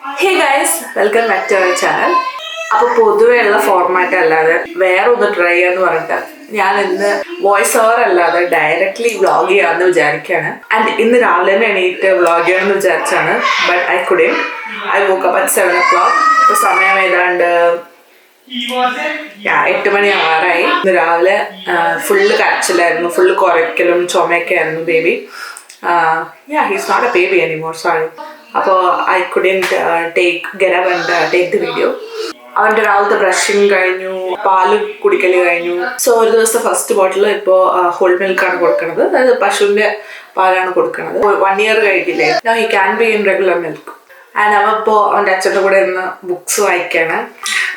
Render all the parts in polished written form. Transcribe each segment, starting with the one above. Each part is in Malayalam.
Hey guys, welcome back to our channel. അപ്പോൾ പൊതുവെയുള്ള ഫോർമാറ്റ് അല്ലാതെ വേറെ ഒന്ന് ട്രൈ ചെയ്യാന്ന് പറഞ്ഞിട്ട് ഞാൻ ഇന്ന് വോയിസ് ഓവർ അല്ലാതെ ഡയറക്റ്റ്ലി വ്ളോഗ് ചെയ്യാമെന്ന് വിചാരിക്കുകയാണ്. ആൻഡ് ഇന്ന് രാവിലെ തന്നെ എണീറ്റ് വ്ളോഗ് ചെയ്യണമെന്ന് വിചാരിച്ചാണ്. But I couldn't. I woke up at 7 o'clock. ഇപ്പോൾ സമയം ഏതാണ്ട് 8 മണി ആവാറായി. ഇന്ന് രാവിലെ ഫുള്ള് കരച്ചിലായിരുന്നു, ഫുള്ള് കുറയ്ക്കലും ചുമയൊക്കെ ആയിരുന്നു baby. He's not a baby anymore, sorry. അപ്പോൾ I couldn't get up and take the video. അവൻ്റെ രാവിലത്തെ ബ്രഷിങ് കഴിഞ്ഞു, പാല് കുടിക്കല് കഴിഞ്ഞു. സോ ഒരു ദിവസത്തെ ഫസ്റ്റ് ബോട്ടിൽ ഇപ്പോൾ ഹോൾ മിൽക്കാണ് കൊടുക്കുന്നത്, അതായത് പശുവിൻ്റെ പാലാണ് കൊടുക്കുന്നത്. 1 year കഴിഞ്ഞില്ലേ, he can be in regular milk. And അവ ഇപ്പോൾ അവൻ്റെ അച്ഛൻ്റെ കൂടെ ഇന്ന് ബുക്സ് വായിക്കാണ്.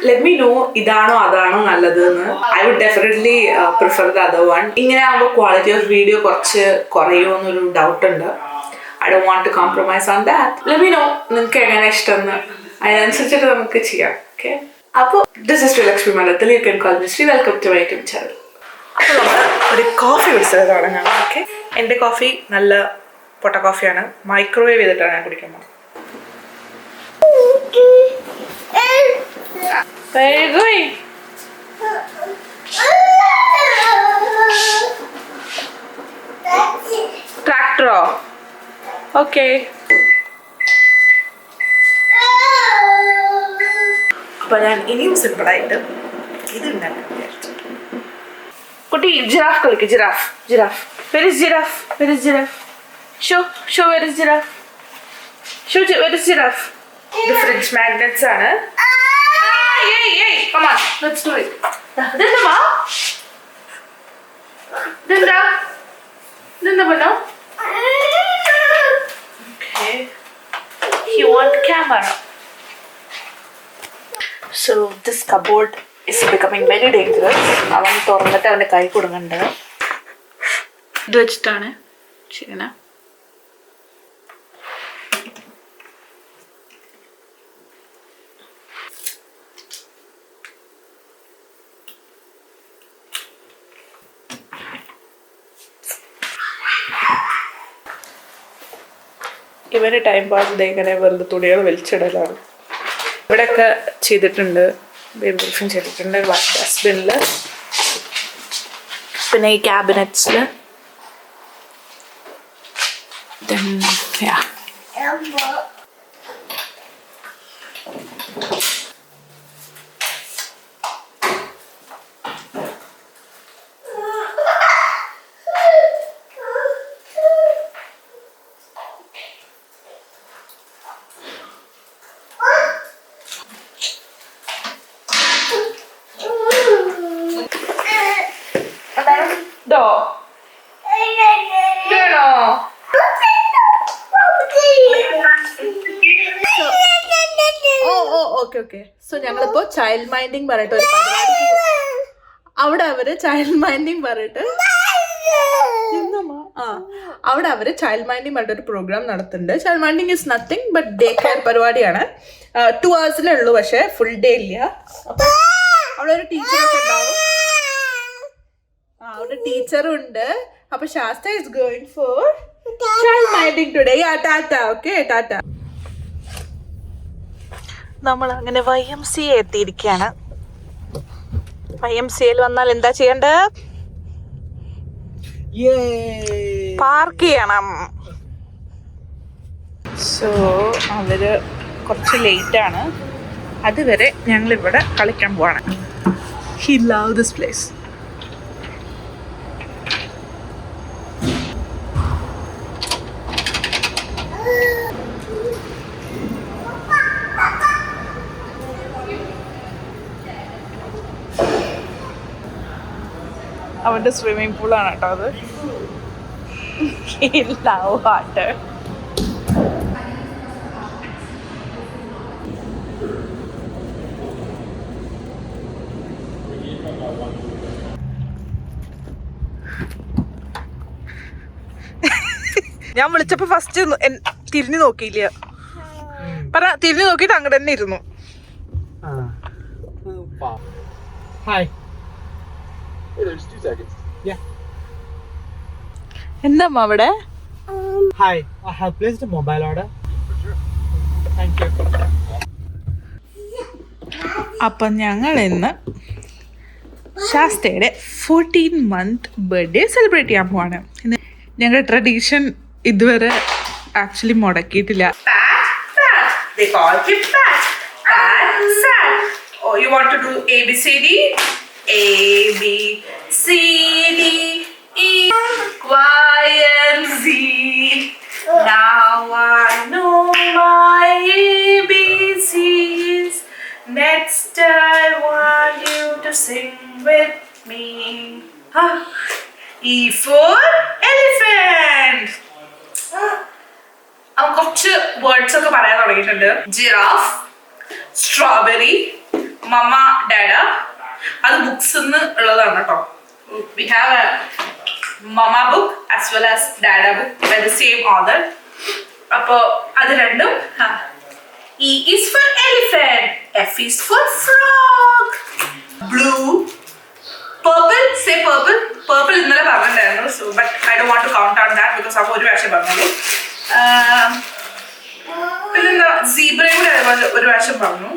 ലെറ്റ് മീ നോ ഇതാണോ അതാണോ നല്ലത് എന്ന്. I would definitely prefer the other one. ഇങ്ങനെ ആകുമ്പോൾ ക്വാളിറ്റി ഓഫ് വീഡിയോ കുറച്ച് കുറയുമെന്നൊരു ഡൗട്ട് ഉണ്ട്. I don't want to compromise on that. Let me know നിങ്ങൾക്ക് എങ്ങനെ ഇഷ്ടമെന്ന്, അതിനനുസരിച്ചിട്ട് നമുക്ക് ചെയ്യാം. ഓക്കെ, അപ്പോൾ this is Sreelakshmi Malathil. You can call me Sree. Welcome to my YouTube channel. അപ്പോൾ നമ്മൾ ഒരു കോഫി കുടിച്ചത് തുടങ്ങാം. ഓക്കെ, എൻ്റെ കോഫി നല്ല പൊട്ട കോഫിയാണ്, മൈക്രോവേവ് ചെയ്തിട്ടാണ് ഞാൻ കുടിക്കുന്നത്. ട്രാക്ടറോ? ഓക്കെ, അപ്പോൾ ഞാൻ ഇനിയും സിമ്പിളായിട്ട് ഇത് ഉണ്ടാക്കാൻ വിചാരിച്ചു. കുട്ടി ജിറാഫ് കളിക്ക്. Giraffe giraffe where is giraffe? Where is giraffe? Show where is giraffe? Where is giraffe? ഇത് ഫ്രിഡ്ജ് മാഗ്നറ്റ്സ് ആണ്. Come on, let's do it. ഇതെന്താ? ഇതെന്താ പറഞ്ഞോ? Okay, you want camera? So this cupboard is becoming very dangerous. അവൻ തുറന്നിട്ട് അവൻ്റെ കൈ കൊടുക്കണ്ടത്. ഇത് വെച്ചിട്ടാണ് ശരിയാ. ഇവന് ടൈം പാസ് ഇങ്ങനെ വെറുതെ തുണികൾ വലിച്ചിടലാണ്. ഇവിടെയൊക്കെ ചെയ്തിട്ടുണ്ട്, ബേബി ബ്രഷും ചെയ്തിട്ടുണ്ട് ഡസ്റ്റ്ബിന്നിൽ. പിന്നെ ഈ ക്യാബിനറ്റ്സിൽ ഓക്കെ. സോ ഞങ്ങളിപ്പോ ചൈൽഡ് മൈൻഡിങ് പറഞ്ഞിട്ട് ഒരു പരിപാടി, അവിടെ അവര് ചൈൽഡ് മൈൻഡിങ് പറഞ്ഞിട്ട് അവിടെ അവര് ചൈൽഡ് മൈൻഡിങ് പറഞ്ഞിട്ട് ഒരു പ്രോഗ്രാം നടത്തുന്നുണ്ട്. Child minding is nothing but day care പരിപാടിയാണ്. 2 hours ഉള്ളൂ, പക്ഷെ ഫുൾ ഡേ ഇല്ല. അപ്പൊ അവിടെ ഒരു ടീച്ചറൊക്കെ ഉണ്ടാവും. അവിടെ ടീച്ചറും ഉണ്ട്. അപ്പൊ ശാസ്ത്ര is going for child minding today. Tata. Okay, Tata. നമ്മൾ അങ്ങനെ YMCA എത്തിയിരിക്കുകയാണ്. YMCAയിൽ വന്നാൽ എന്താ ചെയ്യേണ്ടത്? പാർക്ക് ചെയ്യണം. സോ അവര് കുറച്ച് ലേറ്റാണ്. അതുവരെ ഞങ്ങളിവിടെ കളിക്കാൻ പോവാണ്. He love this place. അവൻ്റെ സ്വിമ്മിങ് പൂളാണ് കേട്ടോ അത്. Love water. ഞാൻ വിളിച്ചപ്പോ ഫസ്റ്റ് തിരിഞ്ഞു നോക്കിയില്ല. തിരിഞ്ഞു നോക്കിയിട്ട് അങ്ങോട്ട് തന്നെ ഇരുന്നു. ഹായ്. There's 2 seconds. Yeah. എന്താ അവിടെ? Hi, I have placed a mobile order. For sure. Thank you. അപ്പം ഞങ്ങൾ ഇന്ന് ശാസ്തയുടെ 14th ബർത്ത്ഡേ സെലിബ്രേറ്റ് ചെയ്യാൻ പോവാണ്. ഞങ്ങളുടെ ട്രഡീഷൻ ഇതുവരെ actually മുടക്കിയിട്ടില്ല. You want to do ABCD? ABCD E Y and Z. Now I know my ABCs. Next I want you to sing with me. E for elephant. കുറച്ച് വേർഡ്സ് ഒക്കെ പറയാൻ തുടങ്ങിയിട്ടുണ്ട്. Giraffe, strawberry, mamma, dada. അത് ബുക്സ് ഉള്ളതാണ് കേട്ടോ. We have a mamma book as well as dada book by the same author. അപ്പോൾ അത് രണ്ടും. E is for elephant. F is for frog. Blue. Purple. Say purple. Purple ഇന്നലെ പറഞ്ഞിട്ടുണ്ടായിരുന്നു. So but I don't want to count on that because അവ ഒരു പ്രാവശ്യം പറഞ്ഞുള്ളൂ. പിന്നെന്താ സീബ്രയും കൂടെ ഒരു പ്രാവശ്യം പറഞ്ഞു.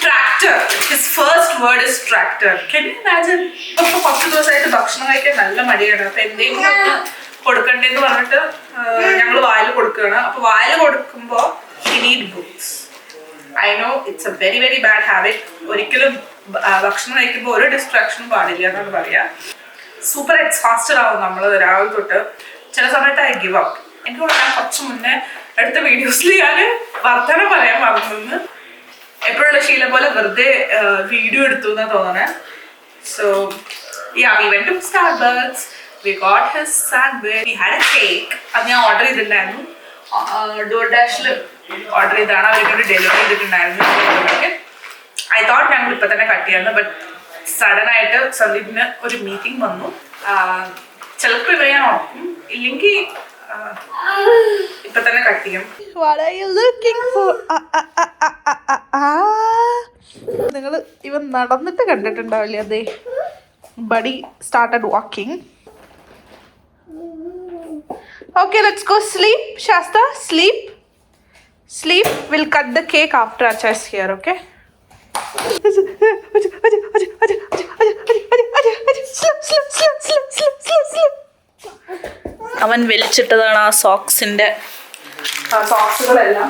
Tractor. His first word is tractor. Can you imagine? ഇപ്പൊ കുറച്ച് ദിവസമായിട്ട് ഭക്ഷണം കഴിക്കാൻ നല്ല മടിയാണ്. അപ്പൊ എന്തെങ്കിലും കൊടുക്കണ്ടേന്ന് പറഞ്ഞിട്ട് ഞങ്ങൾ വായിൽ കൊടുക്കുകയാണ്. അപ്പൊ വായിൽ കൊടുക്കുമ്പോ he need books. I know it's a very very bad habit. ഒരിക്കലും ഭക്ഷണം കഴിക്കുമ്പോൾ ഒരു ഡിസ്ട്രാക്ഷനും പാടില്ല എന്നാണ് പറയാ. സൂപ്പർ എക്സ്ഹോസ്റ്റഡ് ആവും നമ്മൾ രാവിലെ തൊട്ട്. ചില സമയത്ത് ഐ ഗിവ് അപ്പ്. എനിക്ക് പറയാൻ കുറച്ച് മുന്നേ അടുത്ത വീഡിയോസിൽ ഞാൻ വർത്തമാനം പറയാൻ മറന്നു. എപ്പോഴുള്ള ശീലം പോലെ വെറുതെ വീഡിയോ എടുത്തു എന്നാ തോന്നണേ. So yeah, we went to Starbucks. We got his sandwich. We had a cake. അത് ഞാൻ ഓർഡർ ചെയ്തിട്ടുണ്ടായിരുന്നു. DoorDashൽ ഓർഡർ ചെയ്താണ്. അവർക്ക് ഡെലിവറി ചെയ്തിട്ടുണ്ടായിരുന്നു. ഐ തോട്ട് ഞങ്ങൾ ഇപ്പം തന്നെ കട്ട് ചെയ്യാന്ന്. ബട്ട് സഡൻ ആയിട്ട് സന്ദീപിന് ഒരു മീറ്റിംഗ് വന്നു. ചിലപ്പോൾ ഇവ ഞാൻ ഓർക്കും, ഇല്ലെങ്കിൽ ഇപ്പൊ തന്നെ കട്ട് ചെയ്യും. നിങ്ങൾ ഇവ നടന്നിട്ട് കണ്ടിട്ടുണ്ടാവില്ലേ? അതെ, buddy started walking. Okay, let's go sleep. Shasta, sleep. Sleep. We'll cut the cake after Acha's here, okay? അവൻ വലിച്ചിട്ടതാണ് ആ സോക്സിന്റെ സോക്സുകളെല്ലാം.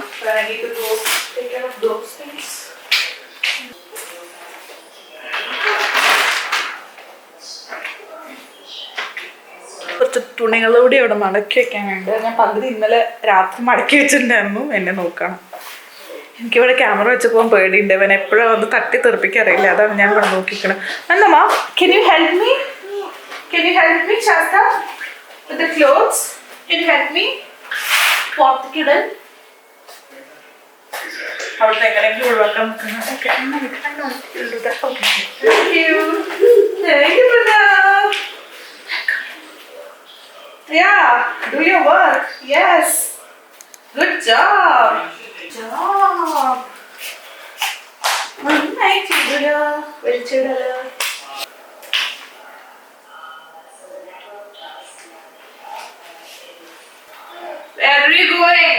കുറച്ച് തുണികളൂടെ അവിടെ മടക്കി വെക്കാനുണ്ട്. ഞാൻ പകുതി ഇന്നലെ രാത്രി മടക്കി വെച്ചിട്ടുണ്ടായിരുന്നു. എന്നെ നോക്കണം. എനിക്കിവിടെ ക്യാമറ വെച്ചപ്പോൾ പേടിയുണ്ട്. അവൻ എപ്പോഴും വന്ന് തട്ടി തെറിപ്പിക്കാറില്ല. അതാണ് ഞാൻ ഇവിടെ നോക്കിക്കണം. എന്നമ്മാ, can you help me? Can you help me, Shasta? With the clothes? Can you help me? പുറത്തേക്കിടൽ അവിടുത്തെ എങ്ങനെയെങ്കിലും ഒഴിവാക്കാൻ നോക്കണം. Okay, Thank you. Thank you, Pranav. Yeah, do your work. Yes. Good job. Good job. നന്നായി ചെയ്തില്ല. വലിച്ചിടല. Where are you going?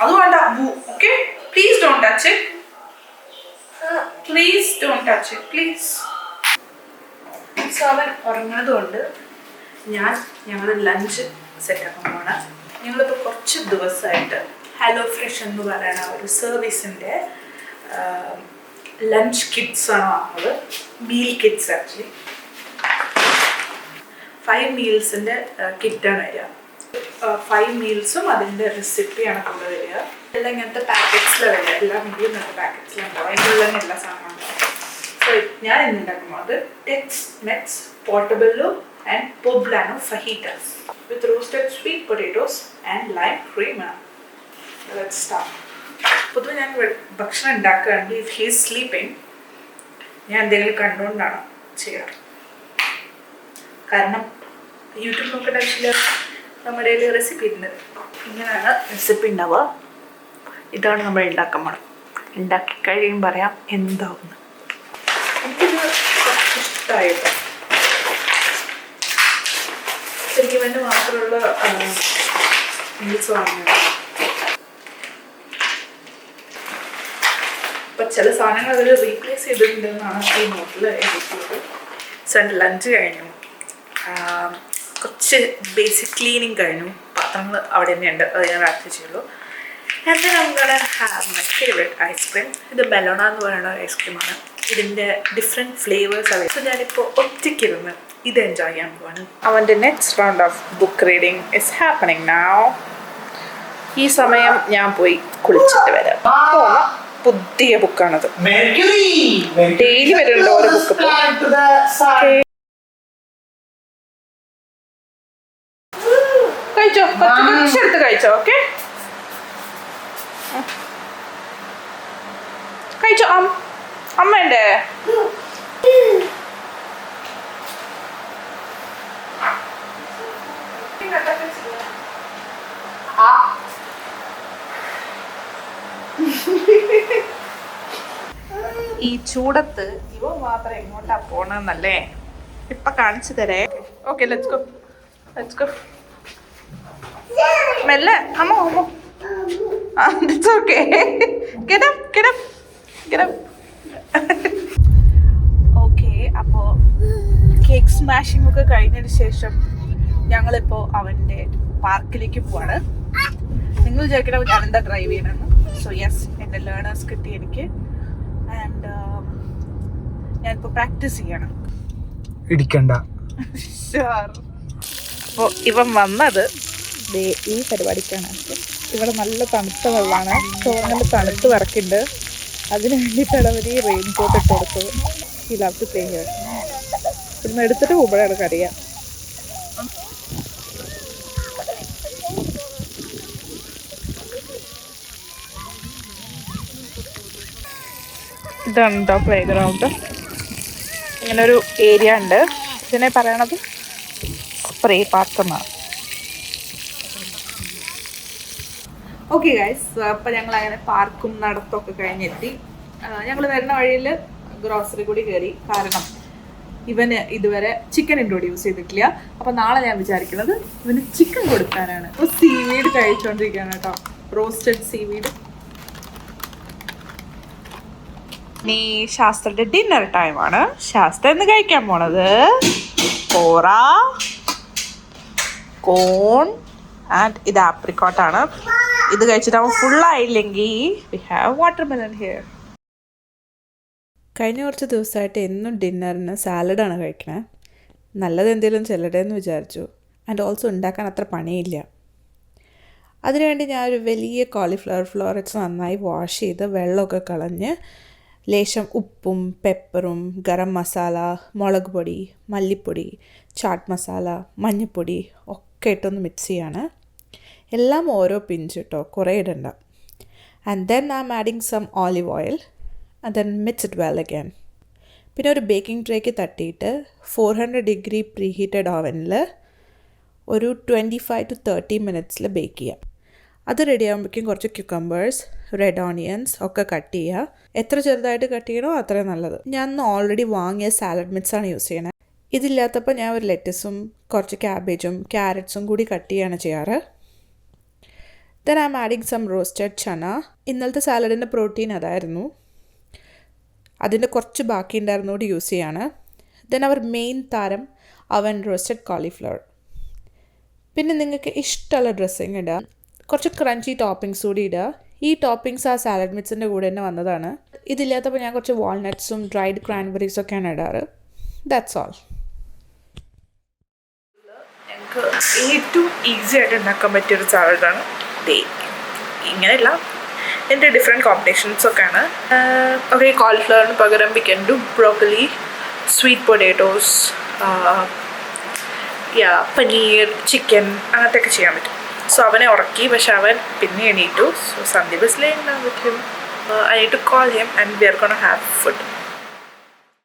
അത് വേണ്ട. Okay? Please don't touch it. Please don't touch it, please. So അവൻ ഉറങ്ങുന്നതുകൊണ്ട് ഞങ്ങൾ ലഞ്ച് സെറ്റാക്കാൻ പോകണം. ഞങ്ങളിപ്പോൾ കുറച്ച് ദിവസമായിട്ട് ഹലോ ഫ്രഷ് എന്ന് പറയുന്ന ഒരു സർവീസിൻ്റെ ലഞ്ച് കിറ്റ്സാണ് വാങ്ങുന്നത്. മീൽ കിറ്റ്സ് ആക്ച്വലി 5 മീൽസിൻ്റെ കിറ്റാണ് വരിക. 5 മീൽസും അതിൻ്റെ റെസിപ്പിയാണ് കൂടെ വരിക. എല്ലാം ഇങ്ങനത്തെ പാക്കറ്റ്സിലാണ് വരിക. എല്ലാ മീലും ഇങ്ങനത്തെ പാക്കറ്റ്സിലുണ്ടാവും. അതിൻ്റെ ഉള്ള എല്ലാ സാധനവും ഉണ്ടാവും. സോ ഞാൻ ഇന്ന് ഉണ്ടാക്കുന്നത് Tex Mex portobello and poblano fajitas with roasted sweet potatoes and lime cream. Let's start. പൊതുവെ ഞാൻ ഭക്ഷണം ഉണ്ടാക്കുകയാണെങ്കിൽ ഇഫ് ഹീ ഈസ് സ്ലീപ്പിംഗ് ഞാൻ എന്തെങ്കിലും കണ്ടുകൊണ്ടാണ് ചെയ്യാറ്. കാരണം യൂട്യൂബ് നോക്കേണ്ട ആവശ്യമില്ല. നമ്മുടെ റെസിപ്പി ഉണ്ട്. ഇങ്ങനെയാണ് റെസിപ്പി ഉണ്ടാവുക. ഇതാണ് നമ്മൾ ഉണ്ടാക്കാൻ പോണം. ഉണ്ടാക്കി കഴിയും പറയാം എന്താവുന്നു. എനിക്കിത് കുറച്ച് ഇഷ്ടമായിട്ട് ശരിക്കും വേണ്ടി മാത്രമുള്ള മീൽസ് വാങ്ങിയത്. അപ്പം ചില സാധനങ്ങൾ അതിൽ റീപ്ലേസ് ചെയ്തിട്ടുണ്ടെന്നാണ് ഈ നോട്ടിൽ എഴുതിയിട്ടുള്ളത്. സോ എൻ്റെ ലഞ്ച് കഴിഞ്ഞു, കുറച്ച് ബേസിക് ക്ലീനിങ് കഴിഞ്ഞു, പാത്രങ്ങൾ അവിടെ തന്നെയുണ്ട്, അത് ഞാൻ റാപ്പ് ചെയ്യുള്ളൂ. And then I am gonna have my favourite ice cream. ഇത് ബെലോണ എന്ന് പറയുന്ന ഐസ്ക്രീമാണ്. ഇതിൻ്റെ ഡിഫറെൻറ്റ് ഫ്ലേവേഴ്സ് ആണ്. സോ ഞാനിപ്പോൾ ഒറ്റയ്ക്കിരുന്ന് ഇത് എൻജോയ് ചെയ്യാൻ പോവാണ്. അവൻ്റെ next round of book reading is happening now. ഈ സമയം ഞാൻ പോയി കുളിച്ചിട്ട് വരാം. പുതിയ ബുക്കാണത്, ഡെയിലി വരുന്നുണ്ട് ഓരോ ബുക്ക്. കഴിച്ചോ, കുറച്ചെടുത്ത് കഴിച്ചോ. ഓക്കെ, കഴിച്ചോ. അമ്മേന്റെ ഈ ചൂടത്ത് ഇവ മാത്രം എങ്ങോട്ടാ പോണെന്നല്ലേ ഇപ്പൊ കാണിച്ചു തരേ. Okay, let's go, let's go. മെല്ലെ അമ്മ അമ്മ. It's okay. Get up, get up, get up. Okay, അപ്പോൾ കേക്ക് സ്മാഷിംഗ് ഒക്കെ കഴിഞ്ഞതിന് ശേഷം ഞങ്ങളിപ്പോൾ അവൻ്റെ പാർക്കിലേക്ക് പോവാണ്. നിങ്ങൾ വിചാരിക്കണം ഞാനെന്താ ഡ്രൈവ് ചെയ്യണമെന്ന്. സോ യെസ്, എൻ്റെ ലേണേഴ്സ് കിട്ടി എനിക്ക്. ആൻഡ് ഞാനിപ്പോൾ പ്രാക്ടീസ് ചെയ്യണം. ഇടിക്കണ്ട. അപ്പോൾ ഇവൻ വന്നത് ഈ പരിപാടിക്കാണ്. ഇവിടെ നല്ല തണുത്ത വെള്ളമാണ്. ചോറിൻ്റെ തണുത്ത് വറക്കുന്നുണ്ട്. അതിന് വേണ്ടിയിട്ടാണ് അവർ ഈ റെയിൻ കോട്ട് ഇട്ട് കൊടുത്തത്. ഈ ലവ് ടു പ്ലേ ഹിയർ. ഇവിടുന്ന് എടുത്തിട്ട് പോകുമ്പോഴാണ് അറിയാം. ഇതാണ് കേട്ടോ പ്ലേ ഗ്രൗണ്ട്. ഇങ്ങനൊരു ഏരിയ ഉണ്ട്. ഇതിനെ പറയണത് സ്പ്രേ പാർക്ക് എന്നാണ്. ഓക്കെ ഗൈസ്, അപ്പം ഞങ്ങൾ അങ്ങനെ പാർക്കും നടത്തൊക്കെ കഴിഞ്ഞെത്തി. ഞങ്ങൾ വരുന്ന വഴിയിൽ ഗ്രോസറി കൂടി കയറി. കാരണം ഇവന് ഇതുവരെ ചിക്കൻ ഇൻട്രൊഡ്യൂസ് ചെയ്തിട്ടില്ല. അപ്പം നാളെ ഞാൻ വിചാരിക്കുന്നത് ഇവന് ചിക്കൻ കൊടുക്കാനാണ്. അപ്പോൾ സീവീഡ് കഴിച്ചുകൊണ്ടിരിക്കുകയാണ് കേട്ടോ, റോസ്റ്റഡ് സീവീഡ്. ഇനി ശാസ്ത്രയുടെ ഡിന്നർ ടൈമാണ്. ശാസ്ത്ര എന്ന് കഴിക്കാൻ പോണത് കോറ, കോൺ ആൻഡ് ഇത് ആപ്രിക്കോട്ടാണ്. ഇത് കഴിച്ചിട്ട് അവൻ ഫുള്ളായില്ലെങ്കിൽ വി ഹാവ് വാട്ടർമെലൺ ഹിയർ. കഴിഞ്ഞ കുറച്ച് ദിവസമായിട്ട് എന്നും ഡിന്നറിന് സാലഡാണ് കഴിക്കണേ. നല്ലത് എന്തെങ്കിലും ചെല്ലട്ടെ എന്ന് വിചാരിച്ചു. ആൻഡ് ഓൾസോ ഉണ്ടാക്കാൻ അത്ര പണിയില്ല. അതിനുവേണ്ടി ഞാനൊരു വലിയ കോളിഫ്ലവർ ഫ്ലോററ്റ്സ് നന്നായി വാഷ് ചെയ്ത് വെള്ളമൊക്കെ കളഞ്ഞ് ലേശം ഉപ്പും പെപ്പറും ഗരം മസാല, മുളക് പൊടി, മല്ലിപ്പൊടി, ചാട്ട് മസാല, മഞ്ഞൾപ്പൊടി ഒക്കെ ഇട്ടൊന്ന് മിക്സ് ചെയ്യാണ്. എല്ലാം ഓരോ പിഞ്ച് കേട്ടോ, കുറേ ഇടണ്ട. And then I am adding some olive oil and then mix it well again. പിന്നെ ഒരു ബേക്കിംഗ് ട്രേക്ക് തട്ടിയിട്ട് 400 ഡിഗ്രി പ്രീ ഹീറ്റഡ് ഓവനിൽ ഒരു 25 to 30 മിനിറ്റ്സിൽ ബേക്ക് ചെയ്യാം. അത് റെഡി ആകുമ്പോഴേക്കും കുറച്ച് ക്യുക്കമ്പേഴ്സ്, റെഡ് ഓണിയൻസ് ഒക്കെ കട്ട് ചെയ്യുക. എത്ര ചെറുതായിട്ട് കട്ട് ചെയ്യണോ അത്രയും നല്ലത്. ഞാൻ ഓൾറെഡി വാങ്ങിയ സാലഡ് മിക്സാണ് യൂസ് ചെയ്യണത്. ഇതില്ലാത്തപ്പോൾ ഞാൻ ഒരു ലെറ്റസും കുറച്ച് ക്യാബേജും ക്യാരറ്റ്സും കൂടി കട്ട് ചെയ്യുകയാണ് ചെയ്യാറ്. Then I am adding some roasted chana. ഇന്നലത്തെ സാലഡിൻ്റെ പ്രോട്ടീൻ അതായിരുന്നു. അതിൻ്റെ കുറച്ച് ബാക്കി ഉണ്ടായിരുന്നോട് യൂസ് ചെയ്യാണ്. ദെൻ അവർ മെയിൻ താരം അവൻ റോസ്റ്റഡ് കോളിഫ്ലവർ. പിന്നെ നിങ്ങൾക്ക് ഇഷ്ടമുള്ള ഡ്രസ്സിങ് ഇടുക. കുറച്ച് ക്രഞ്ചി ടോപ്പിങ്സ് കൂടി ഇടുക. ഈ ടോപ്പിങ്സ് ആ സാലഡ് മിക്സിൻ്റെ കൂടെ തന്നെ വന്നതാണ്. ഇതില്ലാത്തപ്പോൾ ഞാൻ കുറച്ച് വാൾനട്ട്സും ഡ്രൈഡ് ക്രാൻബെറീസൊക്കെയാണ് ഇടാറ്. That's all. ഞങ്ങൾക്ക് ഏറ്റവും ഈസി ആയിട്ട് ഉണ്ടാക്കാൻ പറ്റിയൊരു സാലഡാണ് ഡേ. ഇങ്ങനെയല്ല, എൻ്റെ ഡിഫറെൻറ്റ് കോമ്പിനേഷൻസൊക്കെയാണ്. ഓക്കെ, കോളിഫ്ലവറിന് പകരം we can do broccoli, sweet potatoes, paneer, chicken, അങ്ങനത്തെയൊക്കെ ചെയ്യാൻ പറ്റും. സോ അവനെ ഉറക്കി, പക്ഷെ അവൻ പിന്നെ എണീറ്റു. So Sandeep is laying down with him. I need to call him and we are going to have food.